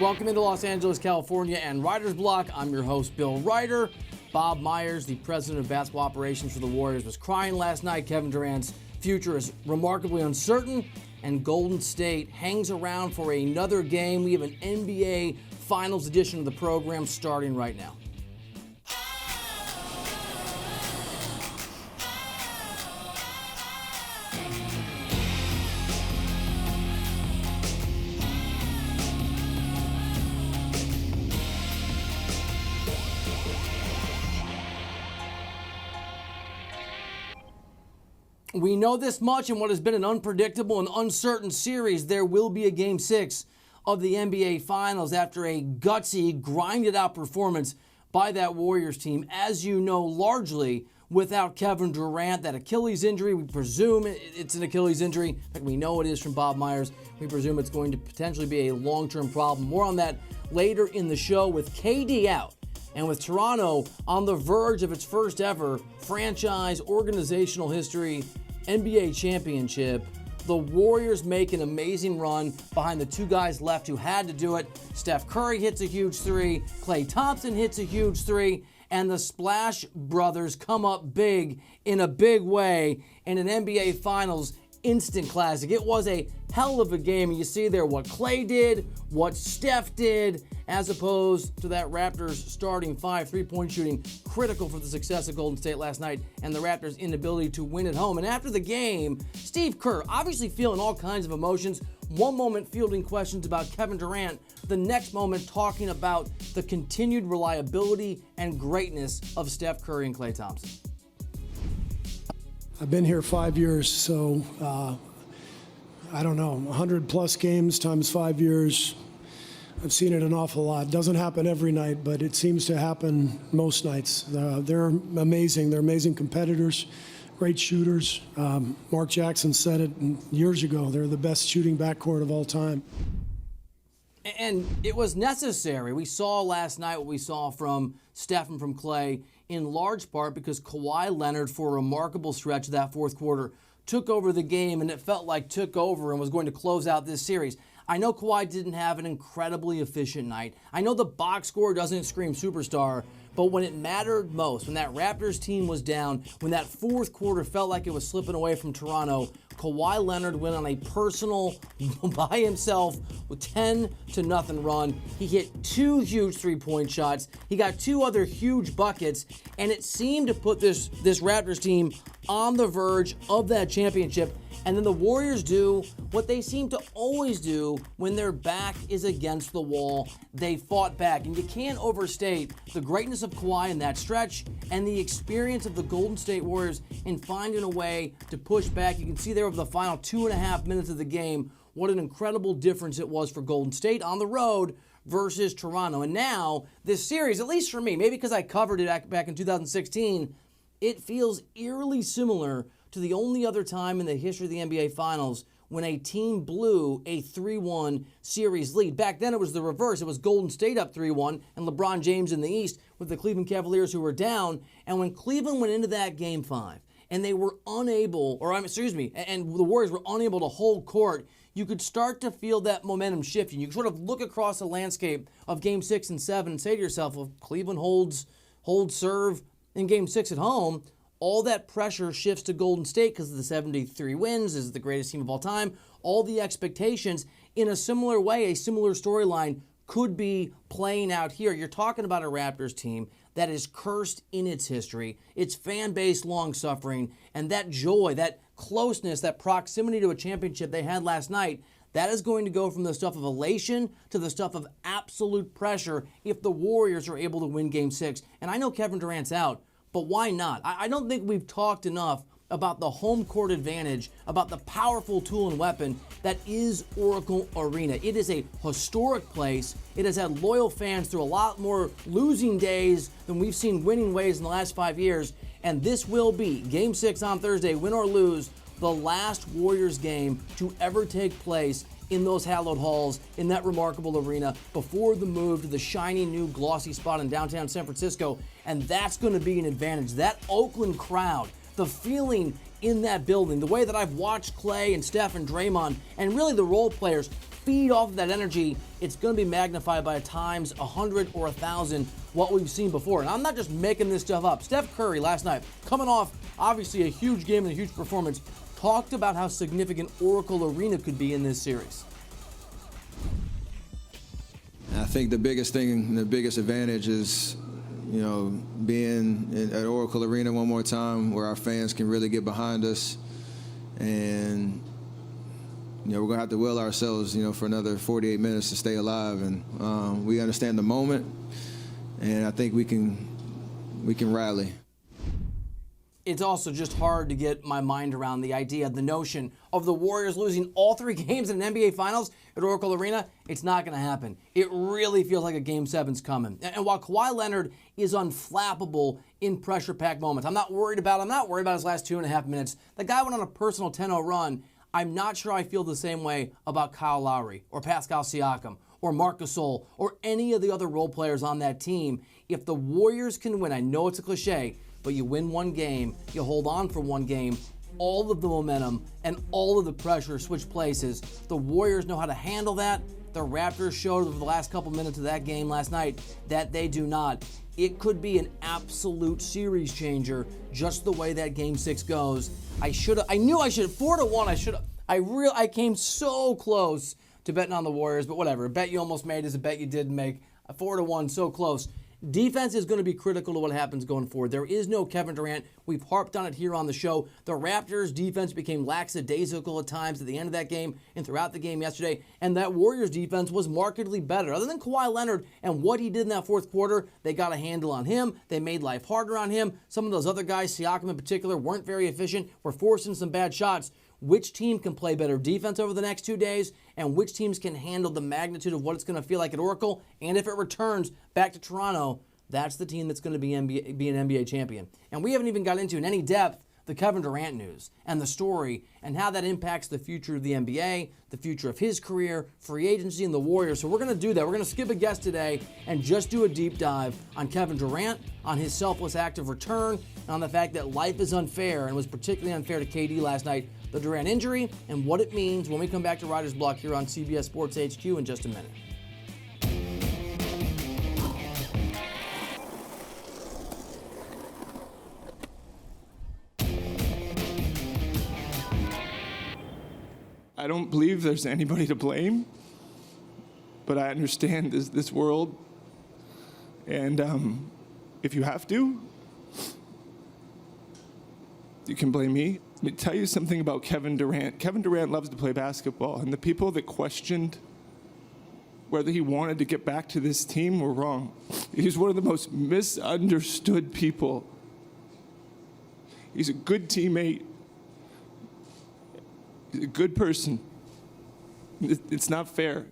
Welcome into Los Angeles, California, and Writer's Block. I'm your host, Bill Reiter. Bob Myers, the president of basketball operations for the Warriors, was crying last night. Kevin Durant's future is remarkably uncertain, and Golden State hangs around for another game. We have an NBA Finals edition of the program starting right now. We know this much in what has been an unpredictable and uncertain series. There will be a Game 6 of the NBA Finals after a gutsy, grinded-out performance by that Warriors team. As you know, largely without Kevin Durant. That Achilles injury, we presume it's an Achilles injury. In fact, we know it is from Bob Myers. We presume it's going to potentially be a long-term problem. More on that later in the show. With KD out and with Toronto on the verge of its first ever franchise organizational history NBA championship, the Warriors make an amazing run behind the two guys left who had to do it. Steph Curry hits a huge three, Klay Thompson hits a huge three, and the Splash Brothers come up big in a big way in an NBA Finals instant classic. It was a hell of a game, and you see there what Klay did, what Steph did, as opposed to that Raptors starting five, three-point shooting, critical for the success of Golden State last night, and the Raptors' inability to win at home. And after the game, Steve Kerr obviously feeling all kinds of emotions. One moment fielding questions about Kevin Durant, the next moment talking about the continued reliability and greatness of Steph Curry and Klay Thompson. I've been here 5 years, so I don't know, 100-plus games times 5 years. I've seen it an awful lot. Doesn't happen every night, but it seems to happen most nights. They're amazing. They're amazing competitors, great shooters. Mark Jackson said it years ago. They're the best shooting backcourt of all time. And it was necessary. We saw last night what we saw from Steph and from Klay, in large part because Kawhi Leonard, for a remarkable stretch of that fourth quarter, took over the game, and it felt like took over and was going to close out this series. I know Kawhi didn't have an incredibly efficient night. I know the box score doesn't scream superstar, but when it mattered most, when that Raptors team was down, when that fourth quarter felt like it was slipping away from Toronto, Kawhi Leonard went on a personal, by himself, with 10-0 run. He hit two huge three-point shots. He got two other huge buckets, and it seemed to put this Raptors team on the verge of that championship. And then the Warriors do what they seem to always do when their back is against the wall. They fought back. And you can't overstate the greatness of Kawhi in that stretch and the experience of the Golden State Warriors in finding a way to push back. You can see there over the final 2.5 minutes of the game what an incredible difference it was for Golden State on the road versus Toronto. And now this series, at least for me, maybe because I covered it back in 2016, it feels eerily similar to the only other time in the history of the NBA Finals when a team blew a 3-1 series lead. Back then it was the reverse. It was Golden State up 3-1 and LeBron James in the East with the Cleveland Cavaliers who were down. And when Cleveland went into that Game 5 and they were unable, and the Warriors were unable to hold court, you could start to feel that momentum shifting. You could sort of look across the landscape of Game 6 and 7 and say to yourself, well, if Cleveland holds serve in Game 6 at home, all that pressure shifts to Golden State because of the 73 wins. This is the greatest team of all time. All the expectations, in a similar way, a similar storyline could be playing out here. You're talking about a Raptors team that is cursed in its history, its fan base long-suffering, and that joy, that closeness, that proximity to a championship they had last night, that is going to go from the stuff of elation to the stuff of absolute pressure if the Warriors are able to win Game 6. And I know Kevin Durant's out, but why not? I don't think we've talked enough about the home court advantage, about the powerful tool and weapon that is Oracle Arena. It is a historic place. It has had loyal fans through a lot more losing days than we've seen winning ways in the last 5 years. And this will be, Game 6 on Thursday, win or lose, the last Warriors game to ever take place in those hallowed halls, in that remarkable arena, before the move to the shiny new glossy spot in downtown San Francisco. And that's going to be an advantage. That Oakland crowd, the feeling in that building, the way that I've watched Clay and Steph and Draymond and really the role players feed off of that energy, it's going to be magnified by times 100 or 1,000 what we've seen before. And I'm not just making this stuff up. Steph Curry last night, coming off obviously a huge game and a huge performance, talked about how significant Oracle Arena could be in this series. I think the biggest thing, the biggest advantage is, being at Oracle Arena one more time where our fans can really get behind us. And, we're going to have to will ourselves, for another 48 minutes to stay alive. And we understand the moment, and I think we can rally. It's also just hard to get my mind around the idea, the notion of the Warriors losing all 3 games in an NBA Finals at Oracle Arena. It's not going to happen. It really feels like a Game 7's coming. And while Kawhi Leonard is unflappable in pressure-packed moments, I'm not worried about his last 2.5 minutes. The guy went on a personal 10-0 run. I'm not sure I feel the same way about Kyle Lowry or Pascal Siakam or Marc Gasol or any of the other role players on that team. If the Warriors can win, I know it's a cliche, but you win one game, you hold on for one game, all of the momentum and all of the pressure switch places. The Warriors know how to handle that. The Raptors showed over the last couple minutes of that game last night that they do not. It could be an absolute series changer just the way that Game 6 goes. I knew I should. 4-1, I came so close to betting on the Warriors, but whatever. A bet you almost made is a bet you didn't make. 4-1, so close. Defense is going to be critical to what happens going forward. There is no Kevin Durant. We've harped on it here on the show. The Raptors' defense became lackadaisical at times at the end of that game and throughout the game yesterday, and that Warriors' defense was markedly better. Other than Kawhi Leonard and what he did in that fourth quarter, they got a handle on him. They made life harder on him. Some of those other guys, Siakam in particular, weren't very efficient, were forcing some bad shots. Which team can play better defense over the next 2 days, and which teams can handle the magnitude of what it's going to feel like at Oracle, and if it returns back to Toronto, that's the team that's going to be an NBA champion. And we haven't even got into in any depth the Kevin Durant news and the story and how that impacts the future of the NBA, the future of his career, free agency, and the Warriors. So we're going to do that. We're going to skip a guest today and just do a deep dive on Kevin Durant, on his selfless act of return, and on the fact that life is unfair and was particularly unfair to KD last night, the Durant injury, and what it means when we come back to Reiter's Block here on CBS Sports HQ in just a minute. I don't believe there's anybody to blame, but I understand this world, and if you have to, you can blame me. Let me tell you something about Kevin Durant. Kevin Durant loves to play basketball, and the people that questioned whether he wanted to get back to this team were wrong. He's one of the most misunderstood people. He's a good teammate. He's a good person. It's not fair.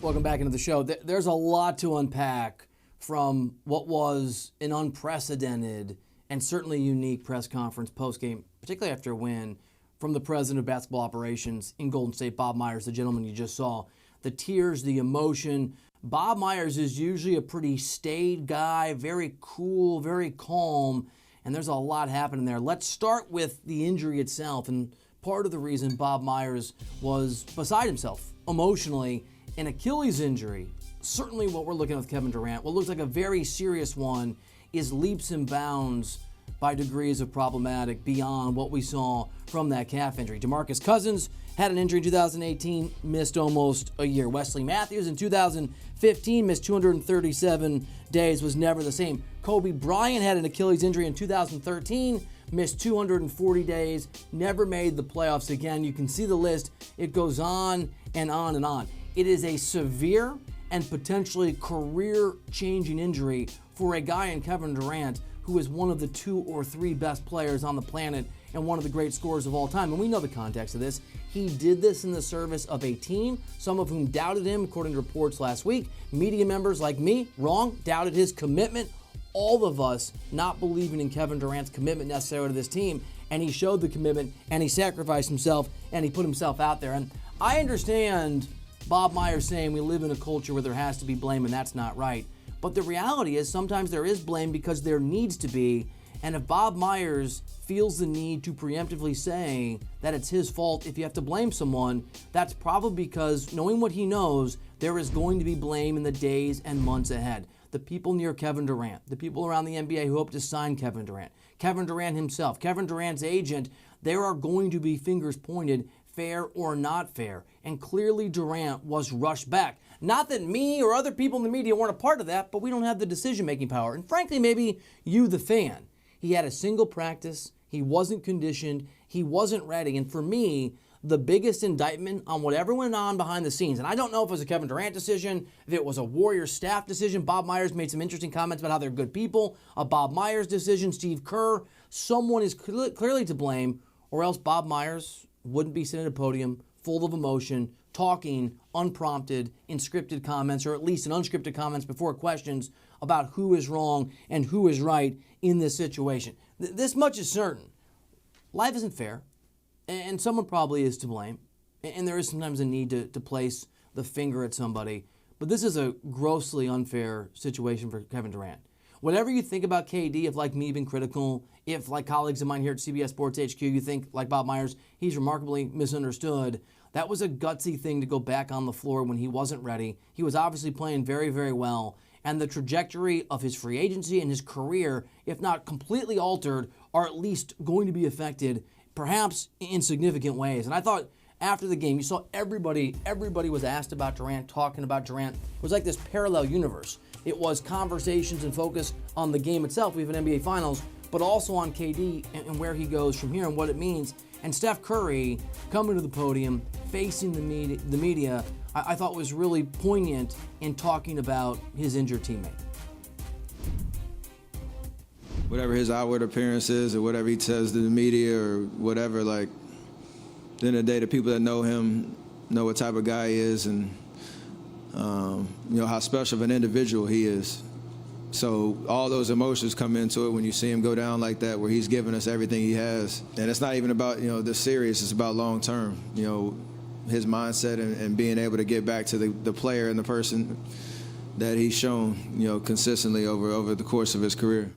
Welcome back into the show. There's a lot to unpack from what was an unprecedented and certainly unique press conference post-game, particularly after a win, from the president of basketball operations in Golden State, Bob Myers, the gentleman you just saw. The tears, the emotion. Bob Myers is usually a pretty staid guy, very cool, very calm, and there's a lot happening there. Let's start with the injury itself, and part of the reason Bob Myers was beside himself emotionally, an Achilles injury. Certainly what we're looking at with Kevin Durant, what looks like a very serious one, is leaps and bounds by degrees of problematic beyond what we saw from that calf injury. DeMarcus Cousins had an injury in 2018, missed almost a year. Wesley Matthews in 2015 missed 237 days, was never the same. Kobe Bryant had an Achilles injury in 2013, missed 240 days, never made the playoffs again. You can see the list. It goes on and on and on. It is a severe and potentially career-changing injury for a guy in Kevin Durant who is one of the 2 or 3 best players on the planet and one of the great scorers of all time. And we know the context of this. He did this in the service of a team, some of whom doubted him, according to reports last week. Media members like me, wrong, doubted his commitment. All of us not believing in Kevin Durant's commitment necessarily to this team. And he showed the commitment, and he sacrificed himself, and he put himself out there. And I understand Bob Myers saying we live in a culture where there has to be blame, and that's not right. But the reality is sometimes there is blame because there needs to be, And if Bob Myers feels the need to preemptively say that it's his fault if you have to blame someone, that's probably because, knowing what he knows, there is going to be blame in the days and months ahead. The people near Kevin Durant, the people around the NBA who hope to sign Kevin Durant himself, Kevin Durant's agent, there are going to be fingers pointed, fair or not fair. And clearly Durant was rushed back. Not that me or other people in the media weren't a part of that, but we don't have the decision-making power. And frankly, maybe you, the fan. He had a single practice. He wasn't conditioned. He wasn't ready. And for me, the biggest indictment on whatever went on behind the scenes, and I don't know if it was a Kevin Durant decision, if it was a Warriors staff decision. Bob Myers made some interesting comments about how they're good people. A Bob Myers decision, Steve Kerr. Someone is clearly to blame, or else Bob Myers wouldn't be sitting at a podium full of emotion, talking unprompted in scripted comments, or at least in unscripted comments before questions about who is wrong and who is right in this situation. This much is certain. Life isn't fair, and someone probably is to blame, and there is sometimes a need to place the finger at somebody, but this is a grossly unfair situation for Kevin Durant. Whatever you think about KD, if like me being critical, if like colleagues of mine here at CBS Sports HQ, you think like Bob Myers, he's remarkably misunderstood, that was a gutsy thing to go back on the floor when he wasn't ready. He was obviously playing very, very well, and the trajectory of his free agency and his career, if not completely altered, are at least going to be affected, perhaps in significant ways. And I thought after the game, you saw everybody was asked about Durant, talking about Durant. It was like this parallel universe. It was conversations and focus on the game itself. We have an NBA Finals, but also on KD and where he goes from here and what it means. And Steph Curry coming to the podium, facing the media, I thought was really poignant in talking about his injured teammate. Whatever his outward appearance is, or whatever he says to the media, or whatever, like, at the end of the day, the people that know him know what type of guy he is, and how special of an individual he is. So all those emotions come into it when you see him go down like that, where he's giving us everything he has. And it's not even about, the serious, it's about long term. His mindset and being able to get back to the player and the person that he's shown, consistently over the course of his career.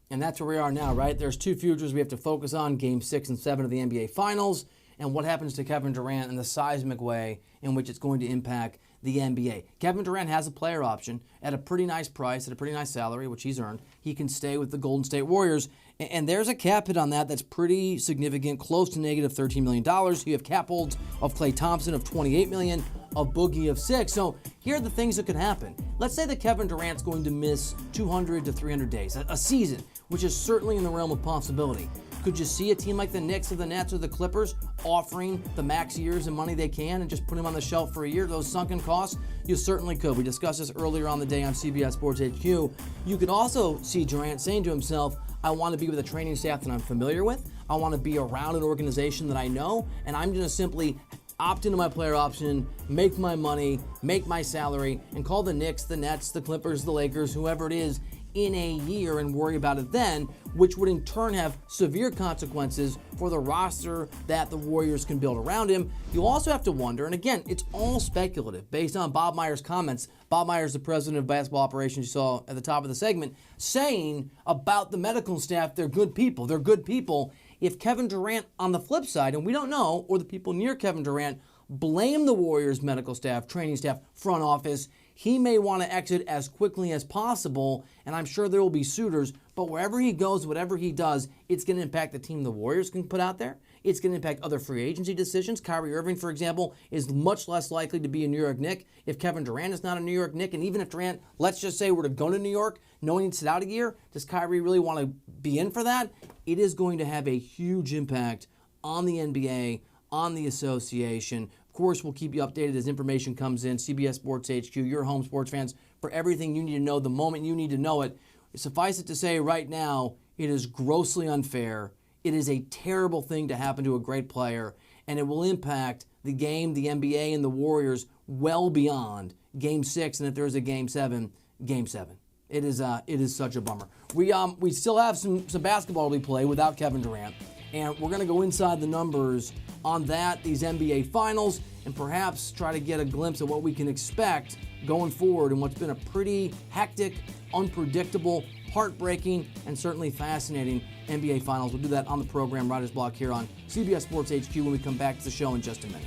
And that's where we are now, right? There's two futures we have to focus on, Game 6 and 7 of the NBA Finals, and what happens to Kevin Durant in the seismic way in which it's going to impact the NBA. Kevin Durant has a player option at a pretty nice price, at a pretty nice salary, which he's earned. He can stay with the Golden State Warriors, and there's a cap hit on that's pretty significant, close to negative $13 million. You have cap holds of Klay Thompson of $28 million, of Boogie of $6 million. So here are the things that could happen. Let's say that Kevin Durant's going to miss 200 to 300 days, a season, which is certainly in the realm of possibility. Could you see a team like the Knicks or the Nets or the Clippers offering the max years and money they can and just put him on the shelf for a year, those sunken costs? You certainly could. We discussed this earlier on the day on CBS Sports HQ. You could also see Durant saying to himself, I want to be with a training staff that I'm familiar with. I want to be around an organization that I know, and I'm going to simply opt into my player option, make my money, make my salary, and call the Knicks, the Nets, the Clippers, the Lakers, whoever it is, in a year and worry about it then, which would in turn have severe consequences for the roster that the Warriors can build around him. You also have to wonder, and again, it's all speculative based on Bob Myers' comments. Bob Myers, the president of basketball operations you saw at the top of the segment, saying about the medical staff, they're good people. They're good people. If Kevin Durant, on the flip side, and we don't know, or the people near Kevin Durant, blame the Warriors medical staff, training staff, front office, he may want to exit as quickly as possible, and I'm sure there will be suitors, but wherever he goes, whatever he does, it's going to impact the team the Warriors can put out there. It's going to impact other free agency decisions. Kyrie Irving, for example, is much less likely to be a New York Knick if Kevin Durant is not a New York Knick, and even if Durant, let's just say, were to go to New York, knowing he'd sit out a year, does Kyrie really want to be in for that? It is going to have a huge impact on the NBA, on the association. Of course, we'll keep you updated as information comes in. CBS Sports HQ, your home sports fans, for everything you need to know the moment you need to know it. Suffice it to say right now, it is grossly unfair. It is a terrible thing to happen to a great player, and it will impact the game, the NBA, and the Warriors well beyond Game 6, and if there is a Game 7, Game 7. It is such a bummer. We still have some basketball to play without Kevin Durant, and we're going to go inside the numbers on these NBA Finals, and perhaps try to get a glimpse of what we can expect going forward in what's been a pretty hectic, unpredictable, heartbreaking, and certainly fascinating NBA Finals. We'll do that on the program Writer's Block here on CBS Sports HQ when we come back to the show in just a minute.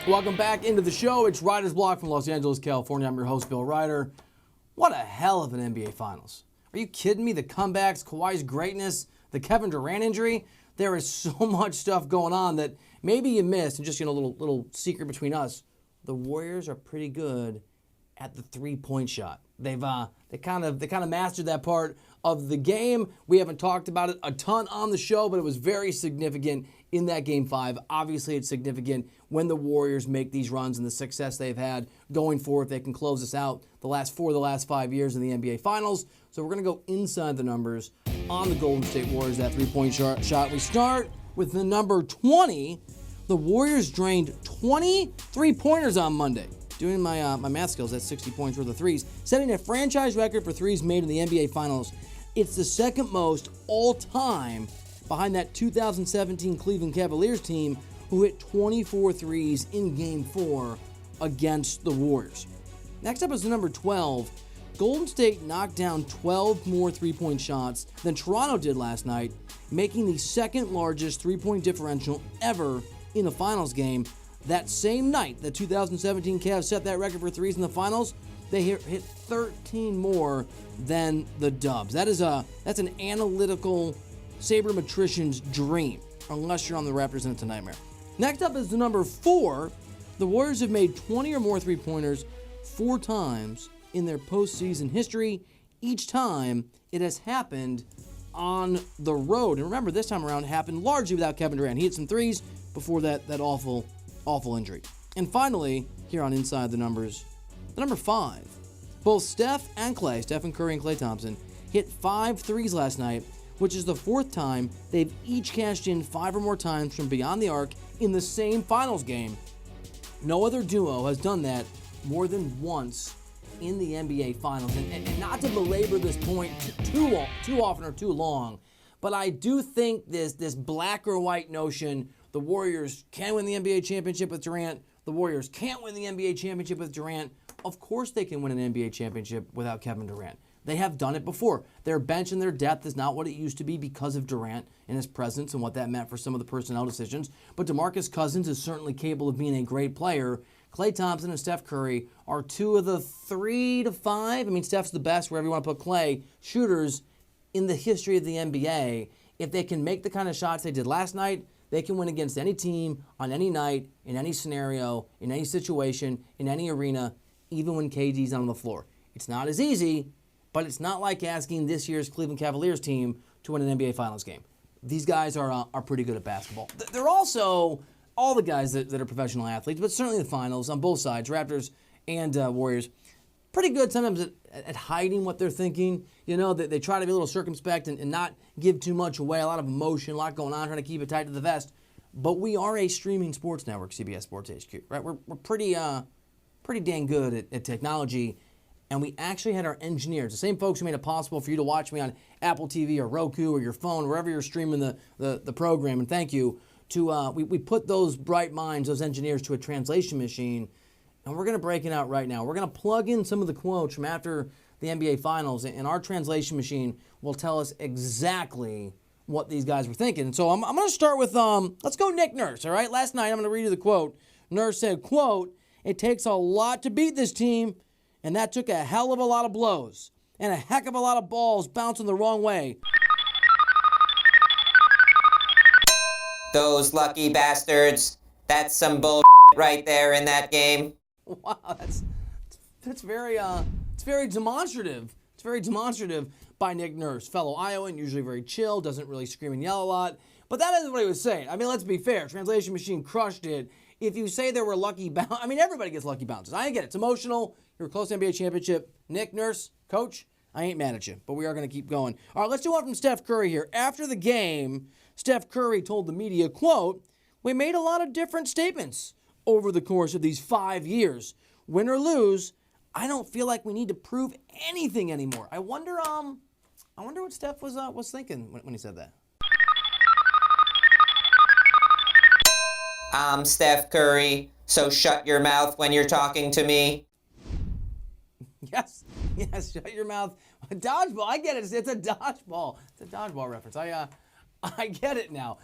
Welcome back into the show. It's Writer's Block from Los Angeles, California. I'm your host, Bill Reiter. What a hell of an NBA Finals. Are you kidding me? The comebacks, Kawhi's greatness, the Kevin Durant injury. There is so much stuff going on that maybe you missed. And just, little secret between us. The Warriors are pretty good at the three-point shot. They kind of mastered that part of the game. We haven't talked about it a ton on the show, but it was very significant in that Game 5. Obviously, it's significant when the Warriors make these runs and the success they've had going forward. They can close us out the last 5 years in the NBA Finals. So we're going to go inside the numbers on the Golden State Warriors, that three-point shot. We start with the number 20. The Warriors drained 20 three-pointers on Monday. Doing my math skills, that's 60 points worth of threes, setting a franchise record for threes made in the NBA Finals. It's the second most all-time behind that 2017 Cleveland Cavaliers team who hit 24 threes in Game 4 against the Warriors. Next up is the number 12. Golden State knocked down 12 more three-point shots than Toronto did last night, making the second largest three-point differential ever in a finals game. That same night, the 2017 Cavs set that record for threes in the finals. They hit 13 more than the Dubs. That's an analytical sabermetrician's dream, unless you're on the Raptors and it's a nightmare. Next up is the number 4. The Warriors have made 20 or more three-pointers 4 times in their postseason history. Each time it has happened on the road. And remember, this time around it happened largely without Kevin Durant. He hit some threes before that awful injury. And finally, here on Inside the Numbers, the number 5. Both Steph and Curry and Klay Thompson, hit 5 threes last night, which is the 4th time they've each cashed in 5 or more times from beyond the arc in the same finals game. No other duo has done that more than once in the NBA Finals. And not to belabor this point too often or too long, but I do think this black or white notion, the Warriors can win the NBA championship with Durant, the Warriors can't win the NBA championship with Durant. Of course they can win an NBA championship without Kevin Durant. They have done it before. Their bench and their depth is not what it used to be because of Durant and his presence and what that meant for some of the personnel decisions. But DeMarcus Cousins is certainly capable of being a great player. Klay Thompson and Steph Curry are 2 of the 3 to 5. I mean, Steph's the best, wherever you want to put Klay, shooters in the history of the NBA. If they can make the kind of shots they did last night, they can win against any team, on any night, in any scenario, in any situation, in any arena, even when KD's on the floor. It's not as easy, but it's not like asking this year's Cleveland Cavaliers team to win an NBA Finals game. These guys are pretty good at basketball. They're also all the guys that are professional athletes, but certainly the finals on both sides, Raptors and Warriors, pretty good sometimes at hiding what they're thinking. You know, they try to be a little circumspect and not give too much away, a lot of emotion, a lot going on, trying to keep it tight to the vest. But we are a streaming sports network, CBS Sports HQ, right? We're pretty dang good at technology. And we actually had our engineers, the same folks who made it possible for you to watch me on Apple TV or Roku or your phone, wherever you're streaming the program, and thank you, we put those bright minds, those engineers, to a translation machine, and we're going to break it out right now. We're going to plug in some of the quotes from after the NBA Finals, and our translation machine will tell us exactly what these guys were thinking. And so I'm going to start with, let's go Nick Nurse, all right? Last night, I'm going to read you the quote. Nurse said, quote, "It takes a lot to beat this team, and that took a hell of a lot of blows and a heck of a lot of balls bouncing the wrong way." Those lucky bastards. That's some bull right there in that game. Wow, that's very demonstrative. It's very demonstrative by Nick Nurse, fellow Iowan, usually very chill, doesn't really scream and yell a lot. But that isn't what he was saying. I mean, let's be fair. Translation machine crushed it. If you say there were lucky bounces, I mean, everybody gets lucky bounces. I get it. It's emotional. You're close to NBA championship. Nick Nurse, coach, I ain't mad at you, but we are going to keep going. All right, let's do one from Steph Curry here. After the game, Steph Curry told the media, quote, "We made a lot of different statements over the course of these 5 years. Win or lose, I don't feel like we need to prove anything anymore." I wonder what Steph was thinking when he said that. I'm Steph Curry, so shut your mouth when you're talking to me. Yes, shut your mouth. Dodgeball, I get it. It's a dodgeball. It's a dodgeball reference. I get it now.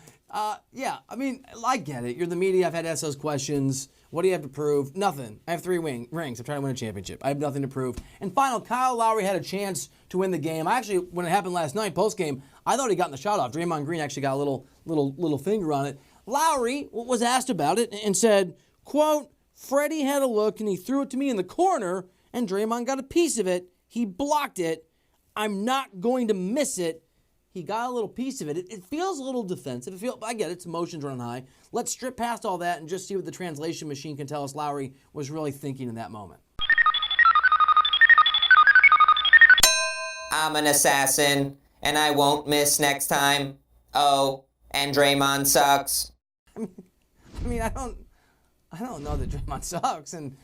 Yeah, I mean, I get it. You're the media. I've had to ask those questions. What do you have to prove? Nothing. I have 3 rings. I'm trying to win a championship. I have nothing to prove. And final, Kyle Lowry had a chance to win the game. I actually, when it happened last night, post-game, I thought he got the shot off. Draymond Green actually got a little finger on it. Lowry was asked about it and said, quote, Freddie had a look and he threw it to me in the corner and Draymond got a piece of it. He blocked it. I'm not going to miss it. He got a little piece of it. It feels a little defensive. I get it. It's emotions running high. Let's strip past all that and just see what the translation machine can tell us Lowry was really thinking in that moment. I'm an assassin, and I won't miss next time. Oh, and Draymond sucks. I mean, I don't know that Draymond sucks, and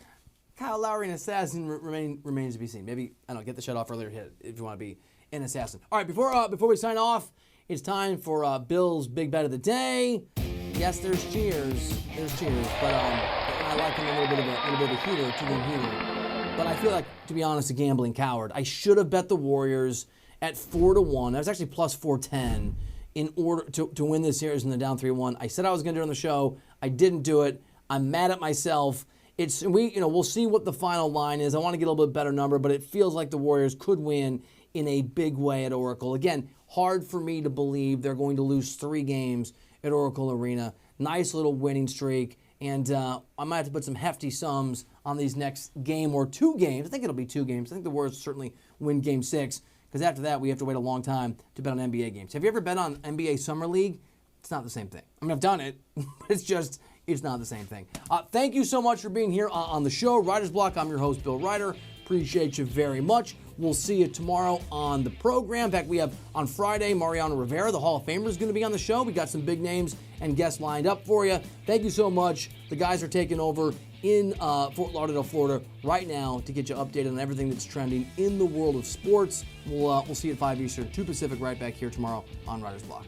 Kyle Lowry, an assassin, remains to be seen. Maybe, I don't know, get the shut off earlier hit if you want to be an assassin. All right, before we sign off, it's time for Bill's Big Bet of the Day. Yes, there's cheers, but I like him a little bit of a heater, 2-game heater. But I feel like, to be honest, a gambling coward. I should have bet the Warriors at 4-1. That was actually plus 410 in order to win this series in the down 3-1. I said I was going to do it on the show. I didn't do it. I'm mad at myself. We'll see what the final line is. I want to get a little bit better number, but it feels like the Warriors could win in a big way at Oracle. Again, hard for me to believe they're going to lose 3 games at Oracle Arena. Nice little winning streak, and I might have to put some hefty sums on these next game or 2 games. I think it'll be 2 games. I think the Warriors certainly win Game 6, because after that we have to wait a long time to bet on NBA games. Have you ever bet on NBA Summer League? It's not the same thing. I mean, I've done it, but it's not the same thing. Thank you so much for being here on the show. Writer's Block, I'm your host, Bill Reiter. Appreciate you very much. We'll see you tomorrow on the program. In fact, we have on Friday, Mariano Rivera, the Hall of Famer, is going to be on the show. We got some big names and guests lined up for you. Thank you so much. The guys are taking over in Fort Lauderdale, Florida right now to get you updated on everything that's trending in the world of sports. We'll see you at 5 Eastern, 2 Pacific, right back here tomorrow on Writer's Block.